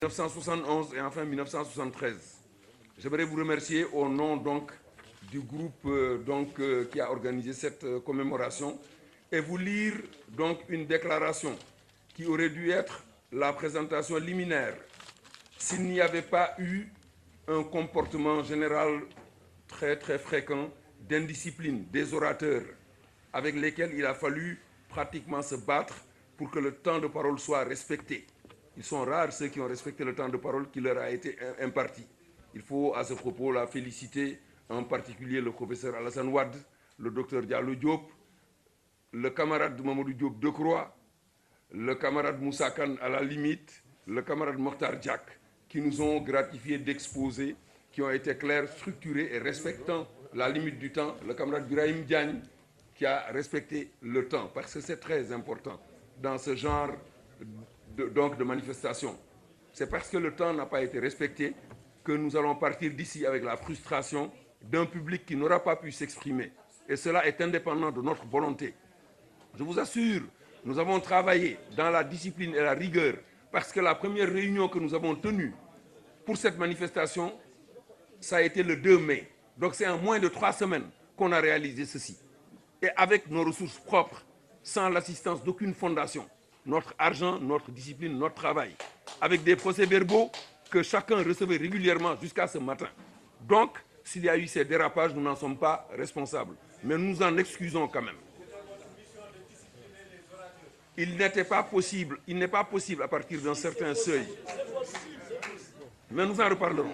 1971 et enfin 1973. J'aimerais vous remercier au nom donc du groupe qui a organisé cette commémoration et vous lire donc une déclaration qui aurait dû être la présentation liminaire s'il n'y avait pas eu un comportement général très fréquent d'indiscipline des orateurs avec lesquels il a fallu pratiquement se battre pour que le temps de parole soit respecté. Ils sont rares ceux qui ont respecté le temps de parole qui leur a été imparti. Il faut à ce propos la féliciter, en particulier le professeur Alassane Wade, le docteur Diallo Diop, le camarade Mamadou Diop Decroix, le camarade Moussa Kane à la limite, le camarade Mokhtar Diak, qui nous ont gratifié d'exposés, qui ont été clairs, structurés et respectant la limite du temps, le camarade Birahim Diagne, qui a respecté le temps, parce que c'est très important dans ce genre de manifestation. C'est parce que le temps n'a pas été respecté que nous allons partir d'ici avec la frustration d'un public qui n'aura pas pu s'exprimer. Et cela est indépendant de notre volonté. Je vous assure, nous avons travaillé dans la discipline et la rigueur parce que la première réunion que nous avons tenue pour cette manifestation, ça a été le 2 mai. Donc c'est en moins de 3 semaines qu'on a réalisé ceci. Et avec nos ressources propres, sans l'assistance d'aucune fondation. Notre argent, notre discipline, notre travail. Avec des procès-verbaux que chacun recevait régulièrement jusqu'à ce matin. Donc, s'il y a eu ces dérapages, nous n'en sommes pas responsables. Mais nous en excusons quand même. Il n'est pas possible à partir d'un certain seuil. Mais nous en reparlerons.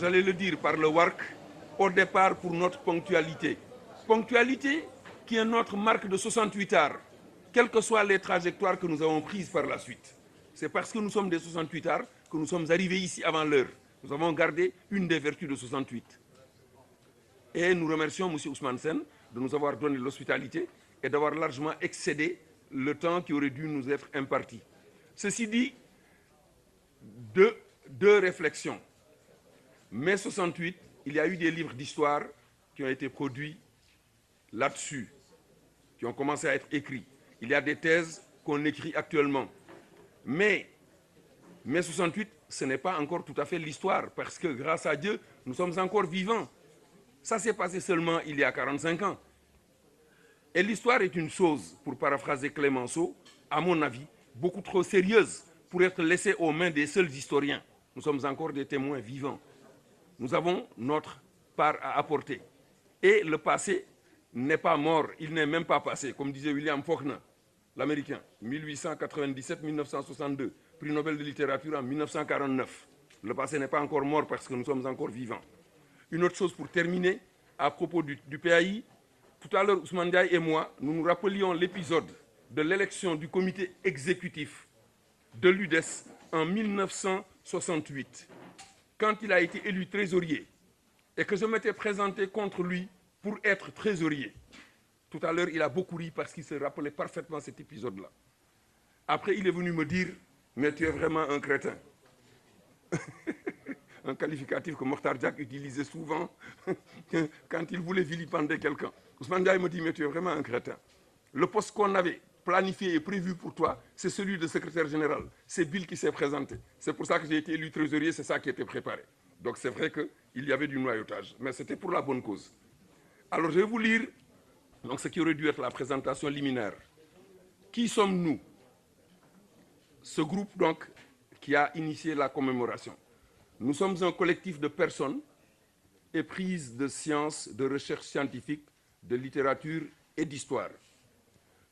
J'allais le dire par le WARC, au départ pour notre ponctualité. Ponctualité qui est notre marque de 68 arts, quelles que soient les trajectoires que nous avons prises par la suite. C'est parce que nous sommes des 68 arts que nous sommes arrivés ici avant l'heure. Nous avons gardé une des vertus de 68. Et nous remercions M. Ousmane Sène de nous avoir donné l'hospitalité et d'avoir largement excédé le temps qui aurait dû nous être imparti. Ceci dit, deux réflexions. Mai 68, il y a eu des livres d'histoire qui ont été produits là-dessus, qui ont commencé à être écrits. Il y a des thèses qu'on écrit actuellement. Mais mai 68, ce n'est pas encore tout à fait l'histoire, parce que grâce à Dieu, nous sommes encore vivants. Ça s'est passé seulement il y a 45 ans. Et l'histoire est une chose, pour paraphraser Clémenceau, à mon avis, beaucoup trop sérieuse pour être laissée aux mains des seuls historiens. Nous sommes encore des témoins vivants. Nous avons notre part à apporter. Et le passé n'est pas mort, il n'est même pas passé, comme disait William Faulkner, l'Américain, 1897-1962, prix Nobel de littérature en 1949. Le passé n'est pas encore mort parce que nous sommes encore vivants. Une autre chose pour terminer, à propos du PAI, tout à l'heure, Ousmane Diaye et moi, nous nous rappelions l'épisode de l'élection du comité exécutif de l'UDES en 1968, quand il a été élu trésorier, et que je m'étais présenté contre lui pour être trésorier. Tout à l'heure, il a beaucoup ri parce qu'il se rappelait parfaitement cet épisode-là. Après, il est venu me dire, mais tu es vraiment un crétin. Un qualificatif que Mokhtar Diak utilisait souvent quand il voulait vilipender quelqu'un. Ousmane Diaye me dit, mais tu es vraiment un crétin. Le poste qu'on avait planifié et prévu pour toi, c'est celui de secrétaire général. C'est Bill qui s'est présenté. C'est pour ça que j'ai été élu trésorier, c'est ça qui était préparé. Donc c'est vrai qu'il y avait du noyautage, mais c'était pour la bonne cause. Alors je vais vous lire donc, ce qui aurait dû être la présentation liminaire. Qui sommes-nous? Ce groupe donc qui a initié la commémoration. Nous sommes un collectif de personnes éprises de sciences, de recherche scientifique, de littérature et d'histoire.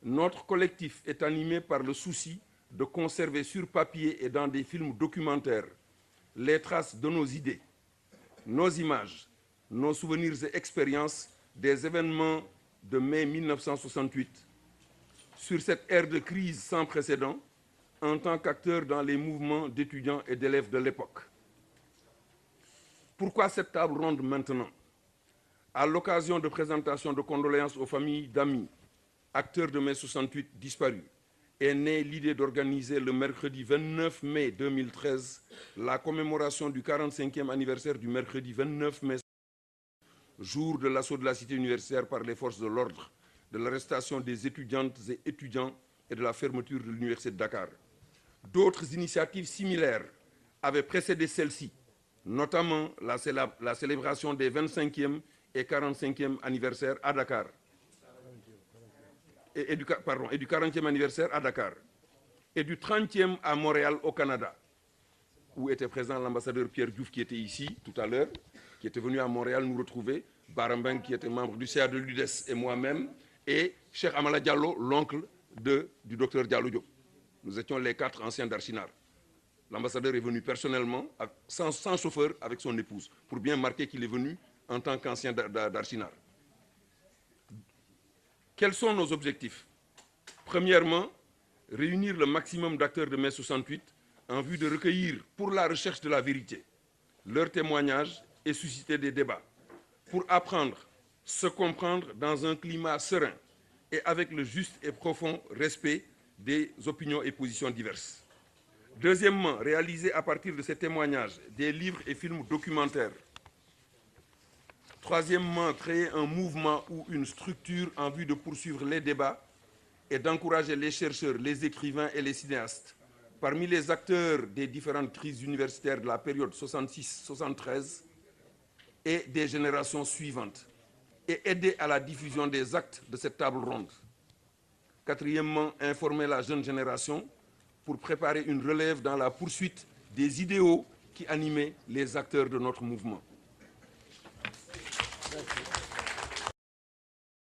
Notre collectif est animé par le souci de conserver sur papier et dans des films documentaires les traces de nos idées, nos images, nos souvenirs et expériences des événements de mai 1968. Sur cette ère de crise sans précédent, en tant qu'acteur dans les mouvements d'étudiants et d'élèves de l'époque. Pourquoi cette table ronde maintenant? À l'occasion de présentation de condoléances aux familles d'amis, acteurs de mai 68 disparus, est née l'idée d'organiser le mercredi 29 mai 2013 la commémoration du 45e anniversaire du mercredi 29 mai, jour de l'assaut de la cité universitaire par les forces de l'ordre, de l'arrestation des étudiantes et étudiants et de la fermeture de l'université de Dakar. D'autres initiatives similaires avaient précédé celle-ci, notamment la célébration des 25e et 45e anniversaires à Dakar, et du 40e anniversaire à Dakar, et du 30e à Montréal au Canada, où était présent l'ambassadeur Pierre Diouf qui était ici tout à l'heure, qui était venu à Montréal nous retrouver, Barambeng qui était membre du CA de l'UDES et moi-même, et Cheikh Amala Diallo, l'oncle du docteur Diallo Diop. Nous étions les 4 anciens d'Archinar. L'ambassadeur est venu personnellement, sans chauffeur, avec son épouse, pour bien marquer qu'il est venu en tant qu'ancien d'Archinar. Quels sont nos objectifs? Premièrement, réunir le maximum d'acteurs de mai 68 en vue de recueillir pour la recherche de la vérité leurs témoignages et susciter des débats, pour apprendre, se comprendre dans un climat serein et avec le juste et profond respect des opinions et positions diverses. Deuxièmement, réaliser à partir de ces témoignages des livres et films documentaires. Troisièmement, créer un mouvement ou une structure en vue de poursuivre les débats et d'encourager les chercheurs, les écrivains et les cinéastes parmi les acteurs des différentes crises universitaires de la période 66-73 et des générations suivantes, et aider à la diffusion des actes de cette table ronde. Quatrièmement, informer la jeune génération pour préparer une relève dans la poursuite des idéaux qui animaient les acteurs de notre mouvement.